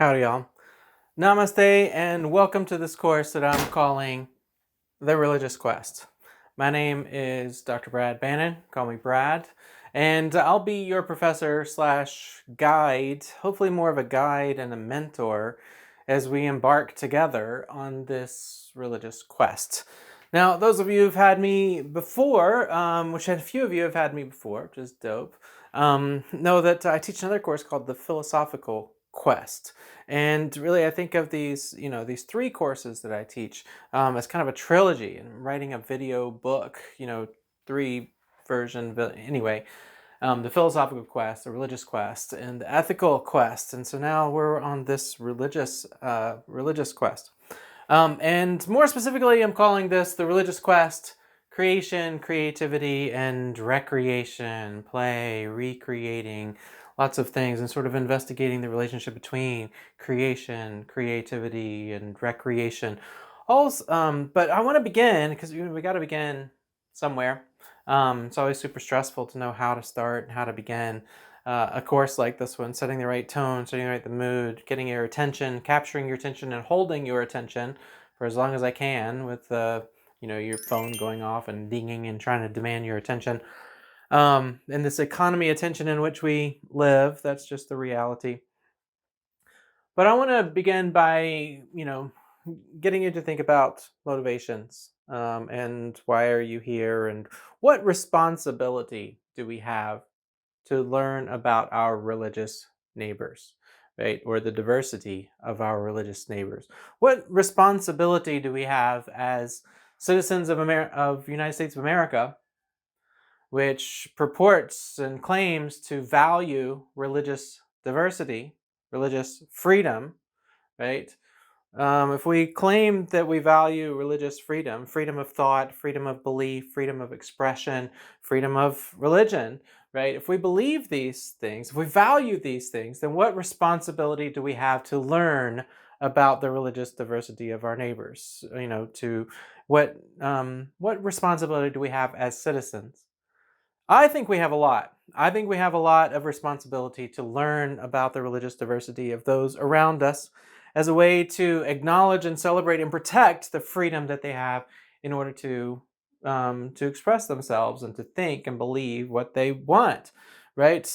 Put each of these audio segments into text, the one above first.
Howdy, y'all. Namaste, and welcome to this course that I'm calling The Religious Quest. My name is Dr. Brad Bannon. Call me Brad. And I'll be your professor slash guide, hopefully more of a guide and a mentor, as we embark together on this religious quest. Now, those of you who've had me before, which a few of you have had me before, which is dope, know that I teach another course called The Philosophical Quest. And really, I think of these, these three courses that I teach as kind of a trilogy, and writing a video book, three version. Anyway, the philosophical quest, the religious quest, and the ethical quest. And so now we're on this religious quest. And more specifically, I'm calling this the religious quest: creation, creativity, and recreation, play, recreating, lots of things, and sort of investigating the relationship between creation, creativity, and recreation. Also, but I want to begin, because we got to begin somewhere. It's always super stressful to know how to start and how to begin a course like this one, setting the right tone, setting the mood, getting your attention, capturing your attention, and holding your attention for as long as I can with your phone going off and dinging and trying to demand your attention. In this economy attention in which we live, that's just the reality. But I want to begin by, getting you to think about motivations, and why are you here, and what responsibility do we have to learn about our religious neighbors, right? Or the diversity of our religious neighbors. What responsibility do we have as citizens of United States of America, which purports and claims to value religious diversity, religious freedom, right? If we claim that we value religious freedom, freedom of thought, freedom of belief, freedom of expression, freedom of religion, right? If we believe these things, if we value these things, then what responsibility do we have to learn about the religious diversity of our neighbors? To what responsibility do we have as citizens? I think we have a lot. I think we have a lot of responsibility to learn about the religious diversity of those around us as a way to acknowledge and celebrate and protect the freedom that they have in order to express themselves and to think and believe what they want, right?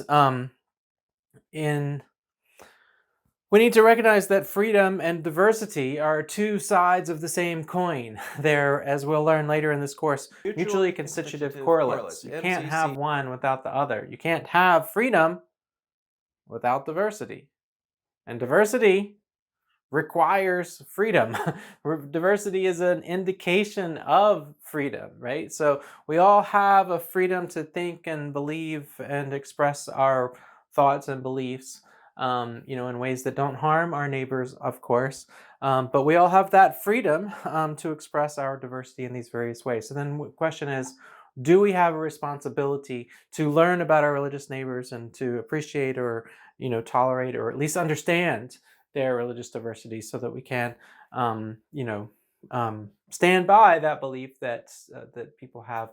We need to recognize that freedom and diversity are two sides of the same coin. They're, as we'll learn later in this course, mutually constitutive correlates. You can't have one without the other. You can't have freedom without diversity. And diversity requires freedom. Diversity is an indication of freedom, right? So we all have a freedom to think and believe and express our thoughts and beliefs, in ways that don't harm our neighbors, of course. But we all have that freedom to express our diversity in these various ways. So then the question is, do we have a responsibility to learn about our religious neighbors and to appreciate or, tolerate or at least understand their religious diversity so that we can, stand by that belief that people have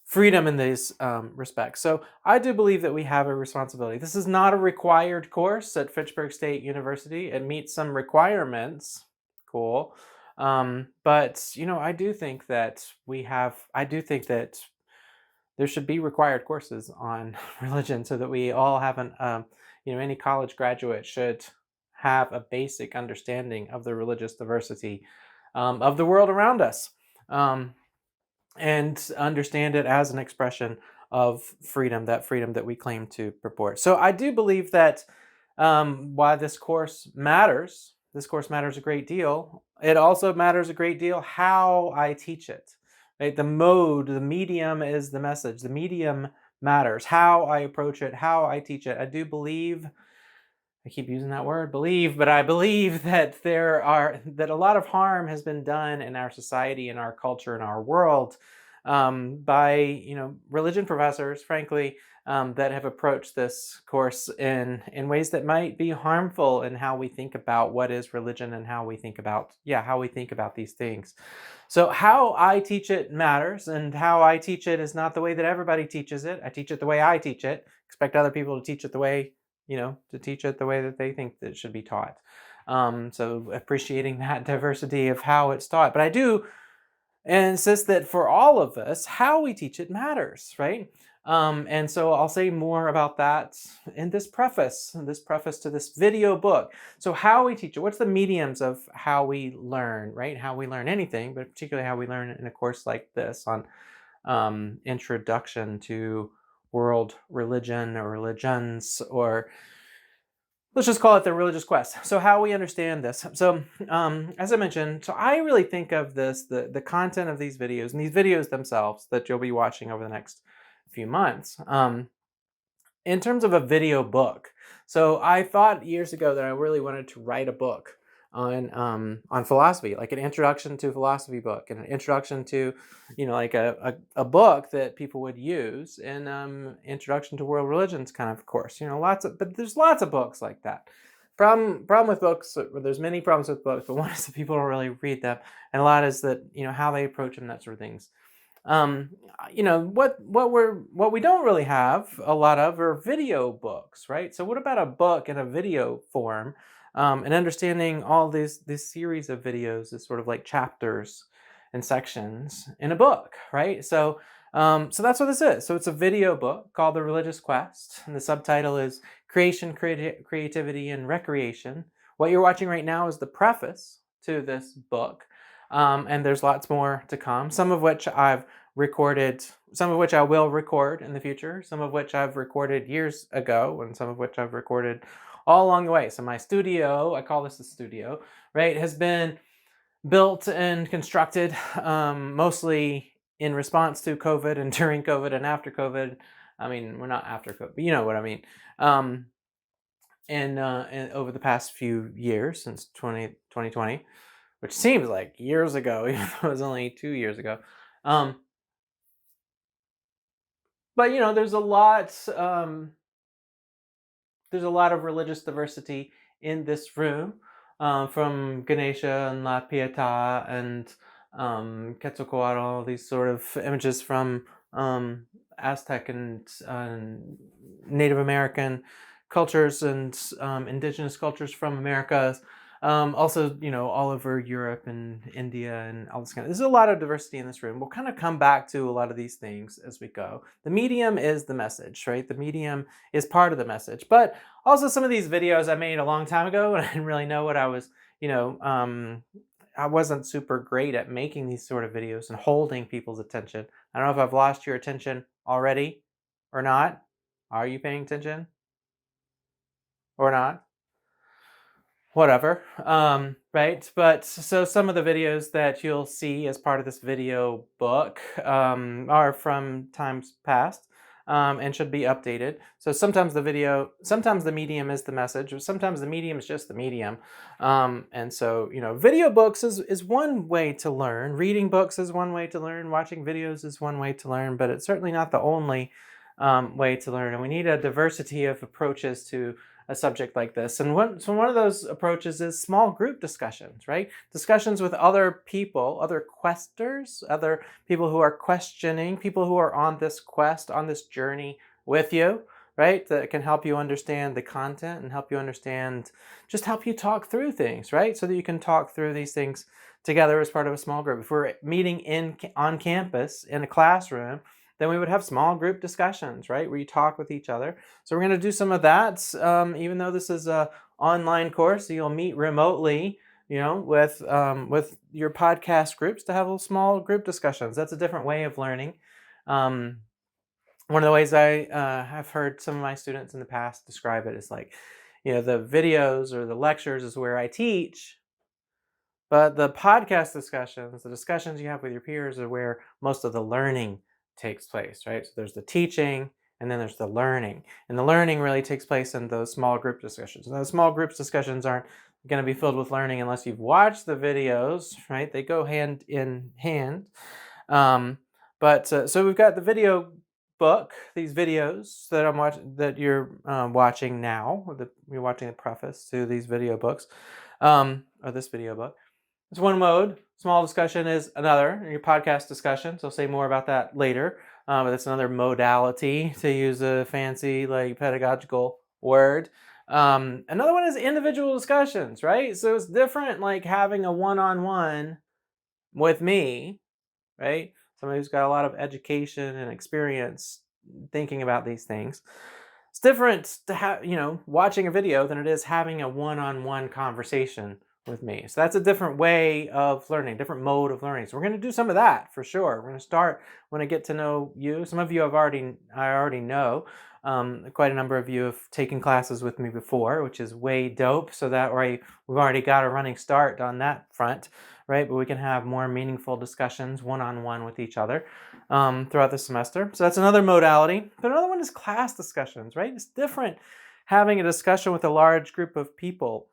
freedom in these respects. So I do believe that we have a responsibility. This is not a required course at Fitchburg State University. It meets some requirements. Cool. But, I do think that there should be required courses on religion so that we all have any college graduate should have a basic understanding of the religious diversity of the world around us. And understand it as an expression of freedom that we claim to purport. So I do believe that why this course matters a great deal. It also matters a great deal how I teach it. Right? The mode, the medium is the message. The medium matters. How I approach it, how I teach it. I do believe, I keep using that word, believe, but I believe that that a lot of harm has been done in our society, in our culture, in our world, by religion professors, frankly, that have approached this course in ways that might be harmful in how we think about what is religion and how we think about these things. So how I teach it matters, and how I teach it is not the way that everybody teaches it. I teach it the way I teach it. Expect other people to teach it the way to teach it the way that they think that it should be taught. So appreciating that diversity of how it's taught. But I do insist that for all of us, how we teach it matters, right? And so I'll say more about that in this preface to this video book. So how we teach it, what's the mediums of how we learn, right? How we learn anything, but particularly how we learn in a course like this on introduction to world religion or religions, or let's just call it the religious quest. So how we understand this. So as I mentioned, so I really think of this, the content of these videos and these videos themselves that you'll be watching over the next few months, in terms of a video book. So I thought years ago that I really wanted to write a book on philosophy, like an introduction to philosophy book, and an introduction to, like a book that people would use in introduction to world religions kind of course. But there's lots of books like that. Problem with books, there's many problems with books, but one is that people don't really read them, and a lot is that how they approach them, that sort of things. What we don't really have a lot of are video books, right? So what about a book in a video form, and understanding all this series of videos as sort of like chapters and sections in a book, right? So that's what this is. So it's a video book called The Religious Quest, and the subtitle is Creation, Creativity, and Recreation. What you're watching right now is the preface to this book. And there's lots more to come, some of which I've recorded, some of which I will record in the future, some of which I've recorded years ago, and some of which I've recorded all along the way. So my studio, I call this a studio, right, has been built and constructed mostly in response to COVID and during COVID and after COVID. I mean, we're not after COVID, but you know what I mean. And over the past few years, since 2020, which seems like years ago, even though it was only 2 years ago. But there's a lot of religious diversity in this room, from Ganesha and La Pietà and Quetzalcoatl, these sort of images from Aztec and Native American cultures and indigenous cultures from Americas. Also, all over Europe and India and all this kind of. There's a lot of diversity in this room. We'll kind of come back to a lot of these things as we go. The medium is the message, right? The medium is part of the message. But also some of these videos I made a long time ago, and I didn't really know what I was, I wasn't super great at making these sort of videos and holding people's attention. I don't know if I've lost your attention already or not. Are you paying attention or not? Whatever, right? But so some of the videos that you'll see as part of this video book are from times past, and should be updated. So sometimes the medium is the message, or sometimes the medium is just the medium. And so, video books is one way to learn. Reading books is one way to learn. Watching videos is one way to learn, but it's certainly not the only way to learn. And we need a diversity of approaches to a subject like this. And one of those approaches is small group discussions, right? Discussions with other people, other questers, other people who are questioning, people who are on this quest, on this journey with you, right? That can help you understand the content and help you talk through things, right? So that you can talk through these things together as part of a small group. If we're meeting on campus in a classroom, then we would have small group discussions, right, where you talk with each other. So we're going to do some of that, even though this is an online course. So you'll meet remotely, with your podcast groups to have little small group discussions. That's a different way of learning. One of the ways I have heard some of my students in the past describe it is like, the videos or the lectures is where I teach, but the podcast discussions, the discussions you have with your peers, are where most of the learning takes place, right? So there's the teaching and then there's the learning. And the learning really takes place in those small group discussions. And those small group discussions aren't going to be filled with learning unless you've watched the videos, right? They go hand in hand. So we've got the video book, these videos that you're watching now. You're watching the preface to these video books, or this video book. It's one mode. Small discussion is another. Your podcast discussion, so I'll say more about that later. But it's another modality, to use a fancy pedagogical word. Another one is individual discussions, right? So it's different like having a one-on-one with me, right? Somebody who's got a lot of education and experience thinking about these things. It's different to have, watching a video than it is having a one-on-one conversation with me. So that's a different way of learning, different mode of learning. So we're going to do some of that for sure. We're going to start when I get to know you. Some of you I already know. Quite a number of you have taken classes with me before, which is way dope. So that we've already got a running start on that front, right? But we can have more meaningful discussions one-on-one with each other throughout the semester. So that's another modality. But another one is class discussions, right? It's different having a discussion with a large group of people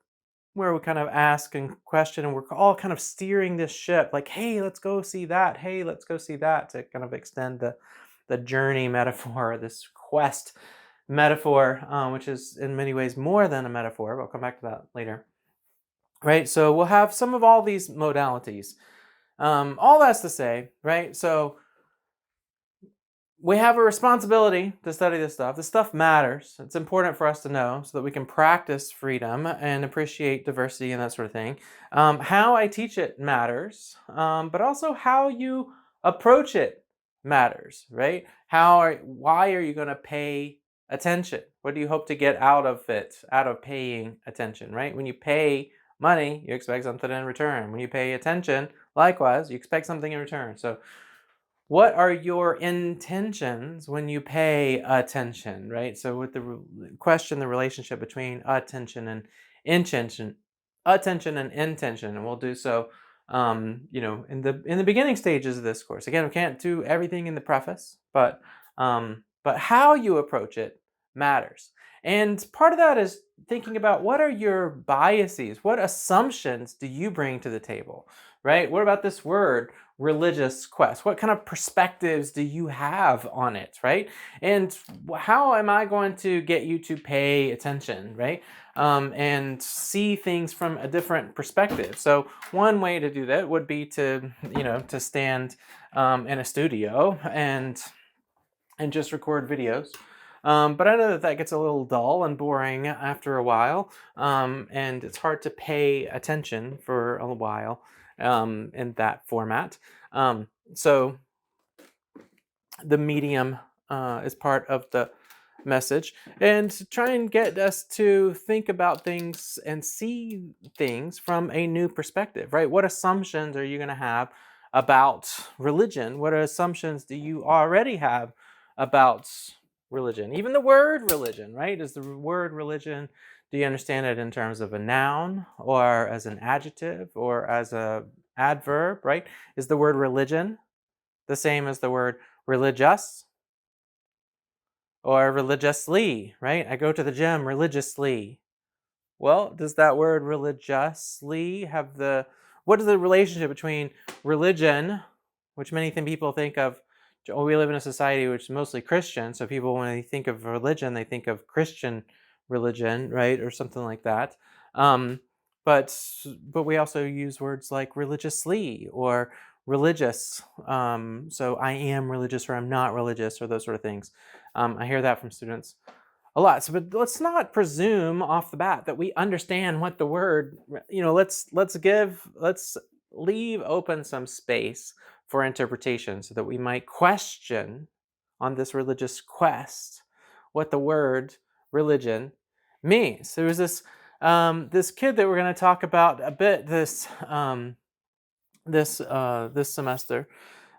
where we kind of ask and question and we're all kind of steering this ship like, hey, let's go see that. Hey, let's go see that, to kind of extend the journey metaphor, this quest metaphor, which is in many ways more than a metaphor. But I'll come back to that later. Right, so we'll have some of all these modalities. All that's to say, right, so we have a responsibility to study this stuff. This stuff matters. It's important for us to know so that we can practice freedom and appreciate diversity and that sort of thing. How I teach it matters, but also how you approach it matters, right? Why are you going to pay attention? What do you hope to get out of it, out of paying attention, right? When you pay money, you expect something in return. When you pay attention, likewise, you expect something in return. So what are your intentions when you pay attention, right? So with question, the relationship between intention, and intention, and we'll do so, in the beginning stages of this course. Again, we can't do everything in the preface, but how you approach it matters. And part of that is thinking about what are your biases, what assumptions do you bring to the table, right? What about this word? Religious quest. What kind of perspectives do you have on it, right? And how am I going to get you to pay attention, right? And see things from a different perspective. So one way to do that would be to stand in a studio and just record videos. But I know that gets a little dull and boring after a while, and it's hard to pay attention for a while in that format. So the medium is part of the message, and to try and get us to think about things and see things from a new perspective, right? What assumptions are you going to have about religion? What assumptions do you already have about religion? Even the word religion, right? Is the word religion, do you understand it in terms of a noun or as an adjective or as a adverb, right? Is the word religion the same as the word religious or religiously, right? I go to the gym religiously. Well, does that word religiously what is the relationship between religion, which many people think of, we live in a society which is mostly Christian, so people, when they think of religion, they think of Christian religion, right, or something like that. But we also use words like religiously or religious. So I am religious or I'm not religious or those sort of things. I hear that from students a lot. So, but let's not presume off the bat that we understand what the word, let's leave open some space for interpretation so that we might question on this religious quest what the word religion means. There was this kid that we're going to talk about a bit this semester.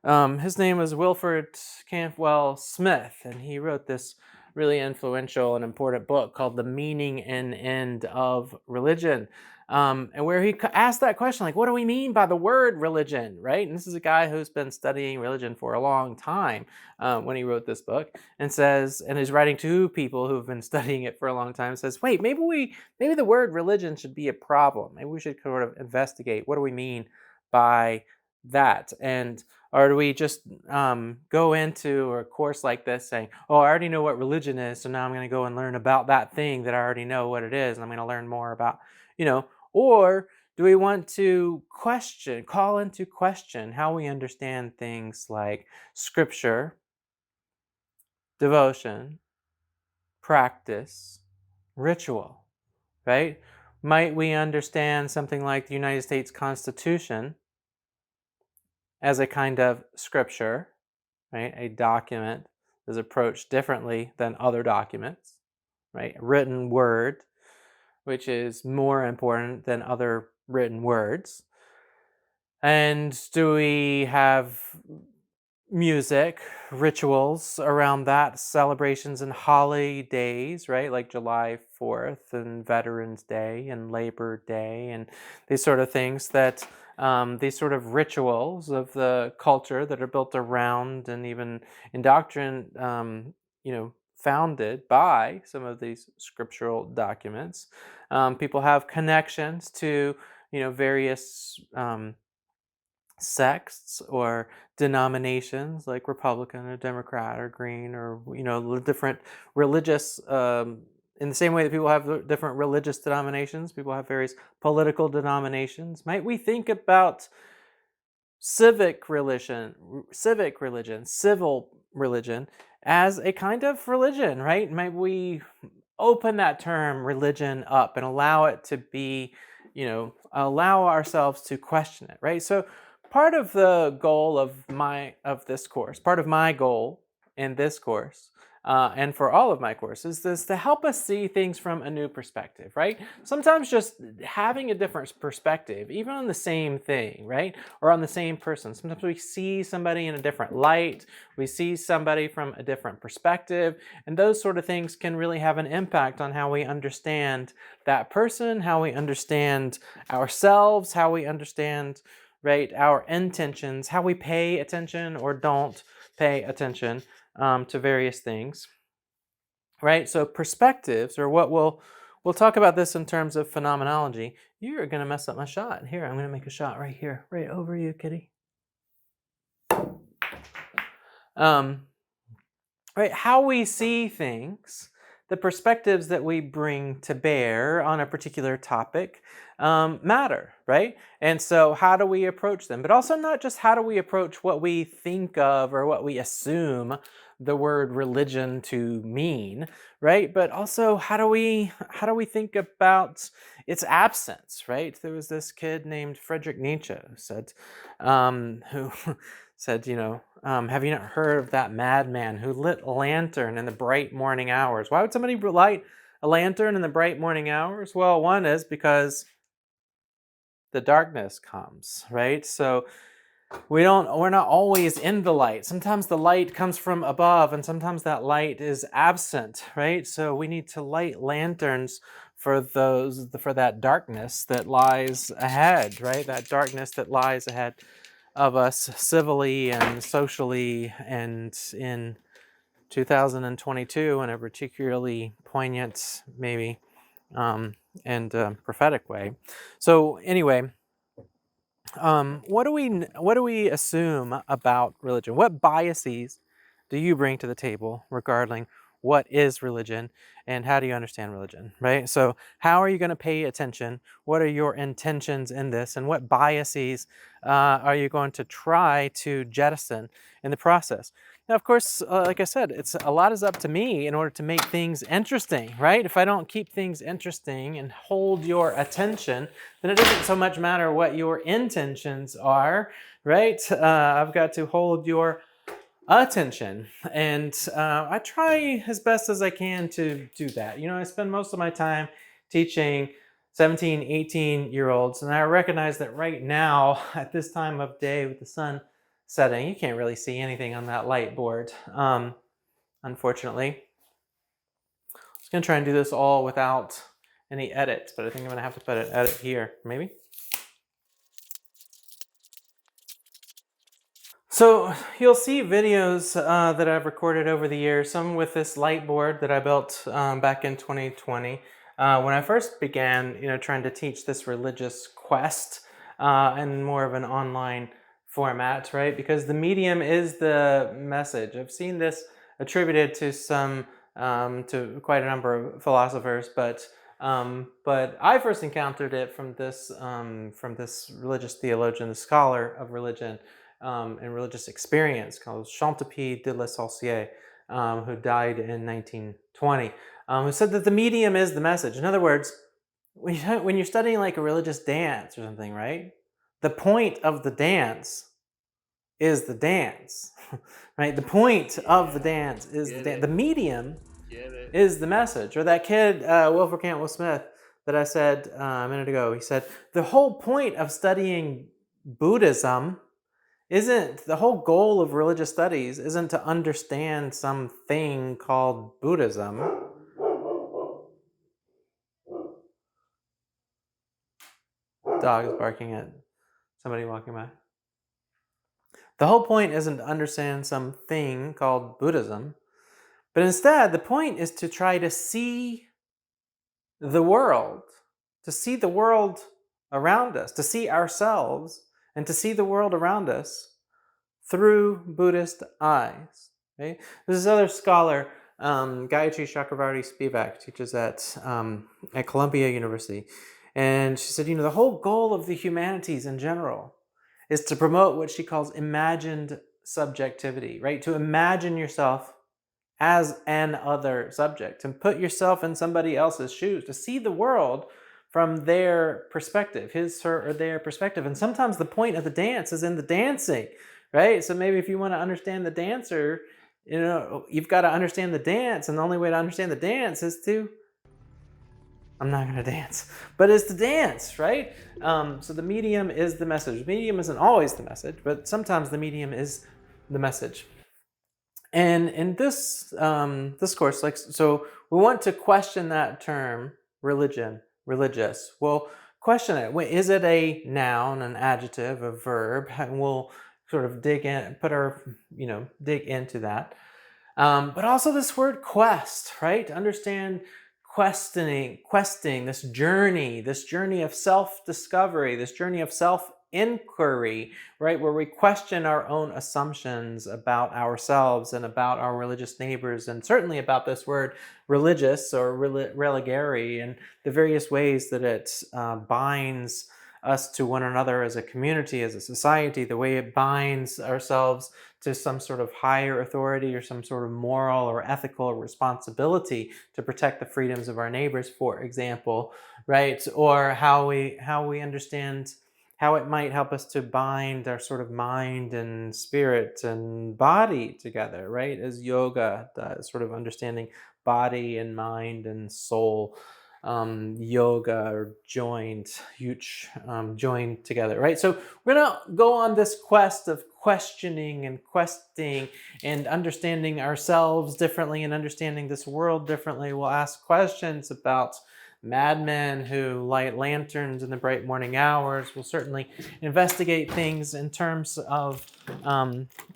His name was Wilford Cantwell Smith, and he wrote this really influential and important book called The Meaning and End of Religion, and where he asked that question, like, what do we mean by the word religion, right? And this is a guy who's been studying religion for a long time when he wrote this book, and he's writing to people who've been studying it for a long time, says, wait, maybe the word religion should be a problem. Maybe we should sort of investigate, what do we mean by that? Or do we just go into a course like this saying, oh, I already know what religion is, so now I'm going to go and learn about that thing that I already know what it is, and I'm going to learn more about, or do we want to call into question how we understand things like scripture, devotion, practice, ritual, right? Might we understand something like the United States Constitution as a kind of scripture, right? A document is approached differently than other documents, right? Written word, which is more important than other written words. And do we have music, rituals around that, celebrations and holidays, right? Like July 4th and Veterans Day and Labor Day and these sort of things that these sort of rituals of the culture that are built around and even in doctrine, founded by some of these scriptural documents. People have connections to, various sects or denominations like Republican or Democrat or Green or different religious in the same way that people have different religious denominations, people have various political denominations. Might we think about civil religion as a kind of religion, right? Might we open that term religion up and allow it to be, allow ourselves to question it, right? So part of the goal of this course, part of my goal in this course, and for all of my courses, is to help us see things from a new perspective, right? Sometimes just having a different perspective, even on the same thing, right? Or on the same person. Sometimes we see somebody in a different light, we see somebody from a different perspective, and those sort of things can really have an impact on how we understand that person, how we understand ourselves, how we understand, right, our intentions, how we pay attention or don't pay attention to various things, right? So perspectives, or what we'll talk about this in terms of phenomenology. You're going to mess up my shot. Here, I'm going to make a shot right here, right over you, kitty. Right, how we see things, the perspectives that we bring to bear on a particular topic matter, right? And so how do we approach them? But also not just how do we approach what we think of or what we assume the word religion to mean, right? But also how do we think about its absence, right? There was this kid named Friedrich Nietzsche who said, have you not heard of that madman who lit a lantern in the bright morning hours? Why would somebody light a lantern in the bright morning hours? Well, one is because the darkness comes, right? So we're not always in the light. Sometimes the light comes from above and sometimes that light is absent, right? So we need to light lanterns for that darkness that lies ahead, right? That darkness that lies ahead of us civilly and socially, and in 2022 in a particularly poignant, maybe, and prophetic way. So anyway, what do we assume about religion? What biases do you bring to the table regarding what is religion and how do you understand religion, right? So how are you going to pay attention? What are your intentions in this, and what biases are you going to try to jettison in the process? Now, of course, like I said, a lot is up to me in order to make things interesting, right? If I don't keep things interesting and hold your attention, then it doesn't so much matter what your intentions are, right? I've got to hold your attention, and I try as best as I can to do that. I spend most of my time teaching 17, 18-year-olds, and I recognize that right now, at this time of day with the sun setting, you can't really see anything on that light board, unfortunately. I was going to try and do this all without any edits, but I think I'm going to have to put an edit here, maybe. So you'll see videos that I've recorded over the years, some with this light board that I built back in 2020. When I first began, trying to teach this religious quest in more of an online format, right? Because the medium is the message. I've seen this attributed to to quite a number of philosophers, but I first encountered it from this religious theologian, the scholar of religion, and religious experience called Chantepie de la Sorcière, who died in 1920. who said that the medium is the message. In other words, when you're studying like a religious dance or something, right? The point of the dance is the dance, right? The point of the dance is the dance. The medium is the message. Or that kid, Wilford Cantwell Smith, that I said a minute ago, he said, the whole point of studying Buddhism isn't, the whole goal of religious studies isn't to understand something called Buddhism. Dog is barking at somebody walking by. The whole point isn't to understand something called Buddhism, but instead the point is to try to see the world, around us, to see ourselves and to see the world around us through Buddhist eyes. Okay? There's this other scholar, Gayatri Chakravarti Spivak, teaches at Columbia University, and she said, the whole goal of the humanities in general is to promote what she calls imagined subjectivity, right? To imagine yourself as an other subject and put yourself in somebody else's shoes, to see the world from their perspective, his, her, or their perspective. And sometimes the point of the dance is in the dancing, right? So maybe if you want to understand the dancer, you've got to understand the dance, and the only way to understand the dance is to, I'm not going to dance, but it's to dance, right? So the medium is the message. The medium isn't always the message, but sometimes the medium is the message. And in this this course, so we want to question that term, religion, religious. We'll question it. Is it a noun, an adjective, a verb? And we'll sort of dig into that. But also this word quest, right? To understand questing, this journey of self-discovery, this journey of self-inquiry, right? Where we question our own assumptions about ourselves and about our religious neighbors, and certainly about this word religious or religare and the various ways that it binds us to one another as a community, as a society, the way it binds ourselves to some sort of higher authority or some sort of moral or ethical responsibility to protect the freedoms of our neighbors, for example, right? Or how we understand how it might help us to bind our sort of mind and spirit and body together, right? As yoga does, sort of understanding body and mind and soul. Yoga or joined together, right? So we're gonna go on this quest of questioning and questing and understanding ourselves differently and understanding this world differently. We'll ask questions about madmen who light lanterns in the bright morning hours. We'll certainly investigate things in terms of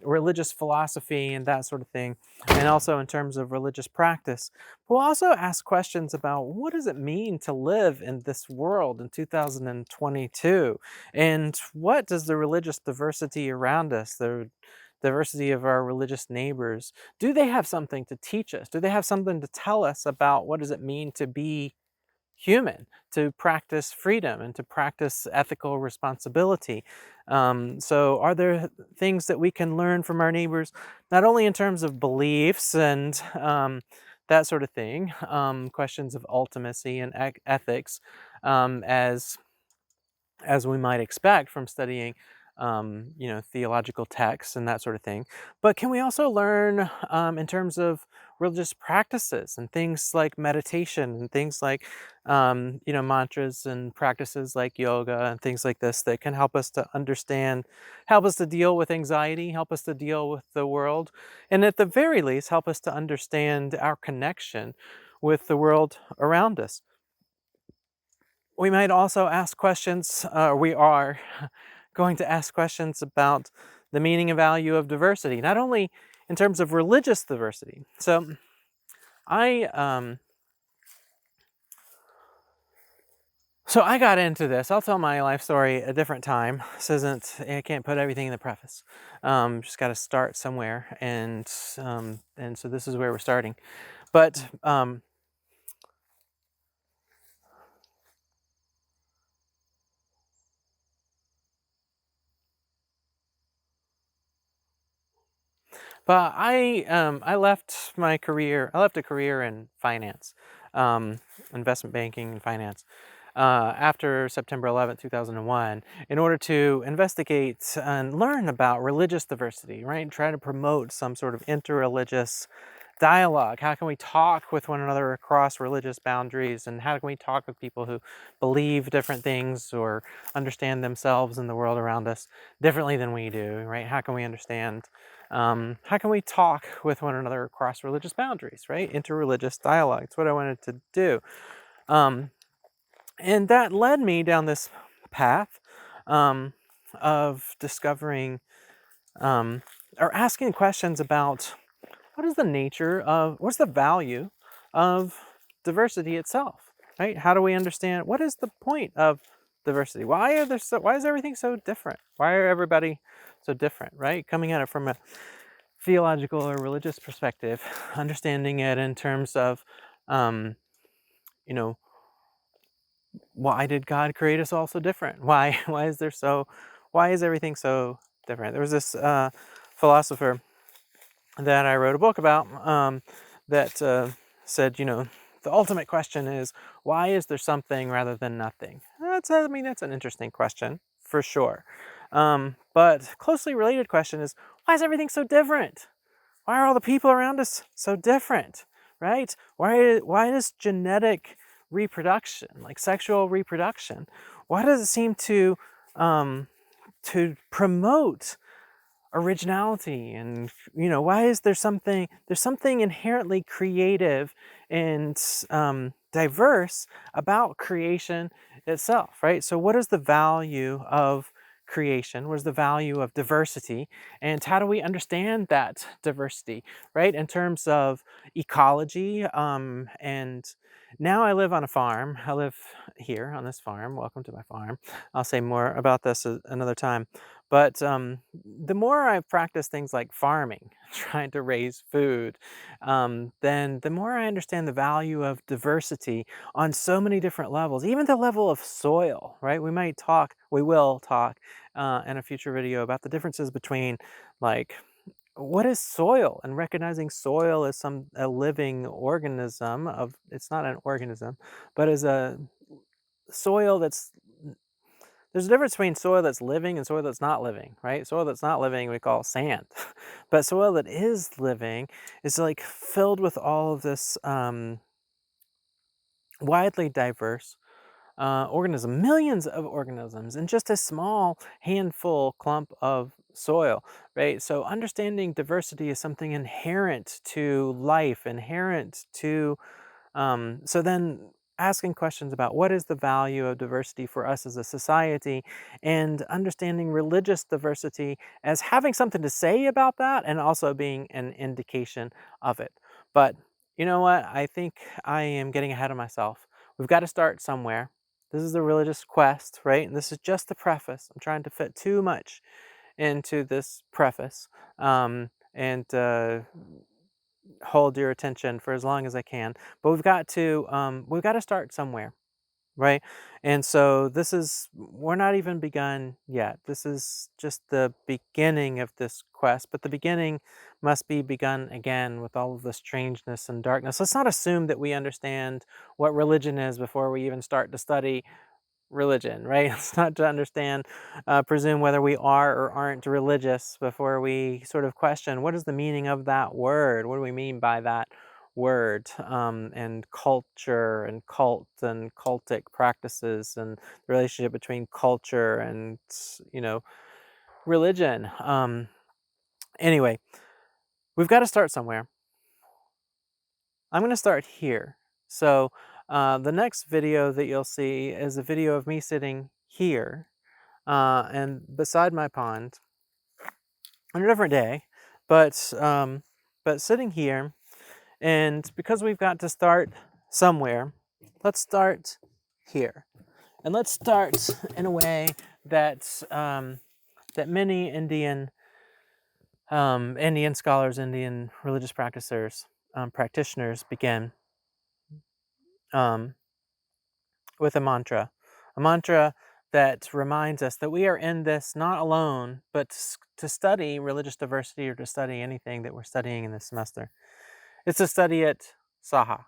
religious philosophy and that sort of thing, and also in terms of religious practice. We'll also ask questions about what does it mean to live in this world in 2022, and what does the religious diversity around us, the diversity of our religious neighbors, do they have something to teach us? Do they have something to tell us about what does it mean to be human, to practice freedom and to practice ethical responsibility? So are there things that we can learn from our neighbors, not only in terms of beliefs and that sort of thing, questions of ultimacy and ethics, as we might expect from studying theological texts and that sort of thing. But can we also learn in terms of religious practices and things like meditation and things like mantras and practices like yoga and things like this that can help us to understand, help us to deal with anxiety, help us to deal with the world, and at the very least help us to understand our connection with the world around us. We might also ask questions, we are going to ask questions about the meaning and value of diversity, not only in terms of religious diversity. So I got into this. I'll tell my life story a different time. I can't put everything in the preface. Just got to start somewhere, and so this is where we're starting. But But I left my career. I left a career in finance, um, investment banking and finance, after September 11th, 2001, in order to investigate and learn about religious diversity. Right, try to promote some sort of interreligious dialogue. How can we talk with one another across religious boundaries, and how can we talk with people who believe different things or understand themselves and the world around us differently than we do? Right? How can we understand? How can we talk with one another across religious boundaries? Right? Interreligious dialogue. It's what I wanted to do, um, and that led me down this path um, of discovering or asking questions about what is the nature of, what's the value of diversity itself, right? How do we understand, what is the point of diversity? Why is everything so different? Why are everybody so different, right? Coming at it from a theological or religious perspective, understanding it in terms of, um, you know, why did God create us all so different? Why is everything so different? There was this philosopher that I wrote a book about, that said, the ultimate question is, why is there something rather than nothing? That's an interesting question for sure. But closely related question is, why is everything so different? Why are all the people around us so different, right? Why is genetic reproduction, like sexual reproduction, why does it seem um, to promote originality? And why is there's something inherently creative and diverse about creation itself, right? So what is the value of creation? What is the value of diversity, and how do we understand that diversity, right, in terms of ecology? And now I live on a farm. I live here on this farm. Welcome to my farm. I'll say more about this another time. But the more I've practiced things like farming, trying to raise food, then the more I understand the value of diversity on so many different levels, even the level of soil, right? We will talk in a future video about the differences between, like, what is soil, and recognizing soil as a living organism. It's not an organism, but as a soil that's there's a difference between soil that's living and soil that's not living, right? Soil that's not living we call sand, but soil that is living is like filled with all of this widely diverse millions of organisms in just a small handful clump of soil, right? So understanding diversity is something inherent to life, inherent to so then asking questions about what is the value of diversity for us as a society, and understanding religious diversity as having something to say about that and also being an indication of it. But you know what? I think I am getting ahead of myself. We've got to start somewhere. This is the religious quest, right? And this is just the preface. I'm trying to fit too much into this preface, and hold your attention for as long as I can. But we've got to start somewhere, right? And so we're not even begun yet. This is just the beginning of this quest, but the beginning must be begun again with all of the strangeness and darkness. Let's not assume that we understand what religion is before we even start to study religion, right? It's not to presume whether we are or aren't religious before we sort of question what is the meaning of that word? What do we mean by that word? And culture and cult and cultic practices, and the relationship between culture and, you know, religion. Anyway, we've got to start somewhere. I'm going to start here. So the next video that you'll see is a video of me sitting here and beside my pond on a different day, but sitting here. And because we've got to start somewhere, let's start here, and let's start in a way that that many Indian scholars, Indian religious practitioners begin um, with a mantra that reminds us that we are in this not alone, but to study religious diversity or to study anything that we're studying in this semester, it's to study it saha,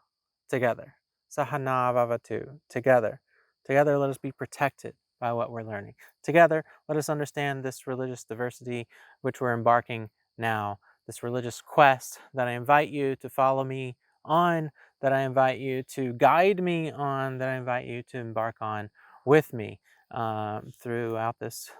together. Sahana vavatu, together. Together, let us be protected by what we're learning. Together, let us understand this religious diversity which we're embarking now, this religious quest that I invite you to follow me on, that I invite you to guide me on, that I invite you to embark on with me throughout this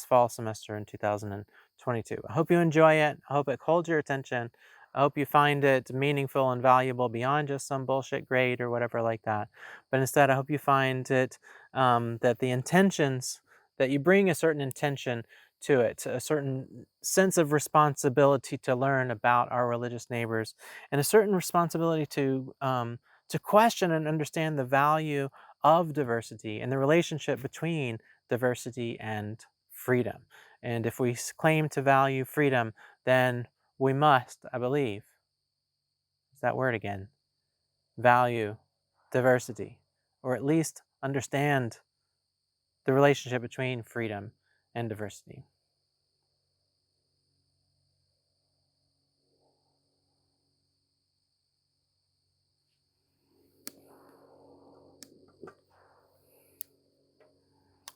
fall semester in 2022. I hope you enjoy it. I hope it holds your attention. I hope you find it meaningful and valuable beyond just some bullshit grade or whatever like that. But instead, I hope you find it that the intentions, that you bring a certain intention to it, a certain sense of responsibility to learn about our religious neighbors, and a certain responsibility to question and understand the value of diversity and the relationship between diversity and freedom. And if we claim to value freedom, then we must, I believe, is that word again, value diversity, or at least understand the relationship between freedom and diversity.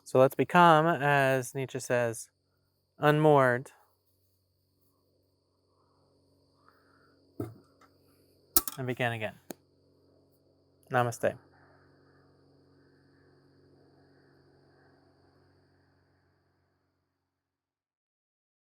So let's become, as Nietzsche says, unmoored and begin again. Namaste.